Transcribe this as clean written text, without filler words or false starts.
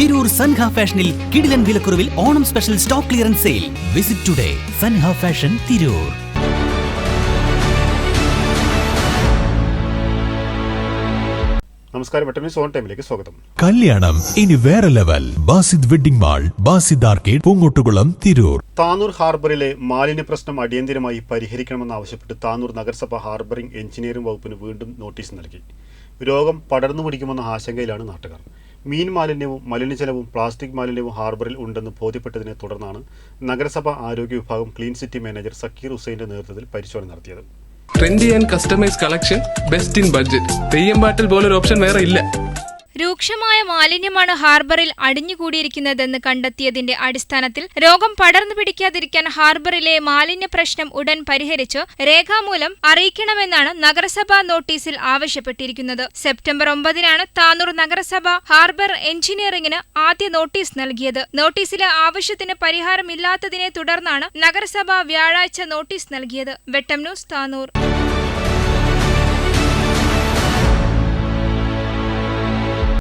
തിരൂർ സൻഹ ഫാഷനിൽ കിടിലൻ വിലക്കുറവിൽ Onam special stock clearance sale. Visit today Sanha fashion Tirur. നമസ്കാരം, വെട്ടന്യൂസ് ഓൺ ടൈമിലേക്ക് സ്വാഗതം. കല്യാണം ഇനി വേറെ level. Basid wedding mall, Basid arcade, Poongottukulam, Tirur. Tanur ഹാർബറിലെ മാലിന്യ പ്രശ്നം അടിയന്തരമായി പരിഹരിക്കണമെന്നാവശ്യപ്പെട്ട് താനൂർ നഗരസഭ ഹാർബറിംഗ് എഞ്ചിനീയറിംഗ് വകുപ്പിന് വീണ്ടും നോട്ടീസ് നൽകി. രോഗം പടർന്നു പിടിക്കുമെന്ന ആശങ്കയിലാണ് നാട്ടുകാർ. മീൻ മാലിന്യവും മലിനജലവും പ്ലാസ്റ്റിക് മാലിന്യവും ഹാർബറിൽ ഉണ്ടെന്ന് ബോധ്യപ്പെട്ടതിനെ തുടർന്നാണ് നഗരസഭ ആരോഗ്യ വിഭാഗം ക്ലീൻ സിറ്റി മാനേജർ സക്കീർ ഹുസൈന്റെ നേതൃത്വത്തിൽ പരിശോധന നടത്തിയത്. Trendy and customise collection, best in budget. Theyyam പാട്ടിൽ പോലൊരു ഓപ്ഷൻ വേറെ ഇല്ല. രൂക്ഷമായ മാലിന്യമാണ് ഹാർബറിൽ അടിഞ്ഞുകൂടിയിരിക്കുന്നതെന്ന് കണ്ടെത്തിയതിന്റെ അടിസ്ഥാനത്തിൽ രോഗം പടർന്നു പിടിക്കാതിരിക്കാൻ ഹാർബറിലെ മാലിന്യ പ്രശ്നം ഉടൻ പരിഹരിച്ച് രേഖാമൂലം അറിയിക്കണമെന്നാണ് നഗരസഭാ നോട്ടീസിൽ ആവശ്യപ്പെട്ടിരിക്കുന്നത്. സെപ്റ്റംബർ 9-നാണ് താനൂർ നഗരസഭ ഹാർബർ എഞ്ചിനീയറിംഗിന് ആദ്യ നോട്ടീസ് നൽകിയത്. നോട്ടീസിലെ ആവശ്യത്തിന് പരിഹാരമില്ലാത്തതിനെ തുടർന്നാണ് നഗരസഭ വ്യാഴാഴ്ച നോട്ടീസ് നൽകിയത്. വെട്ടം ന്യൂസ്, താനൂർ.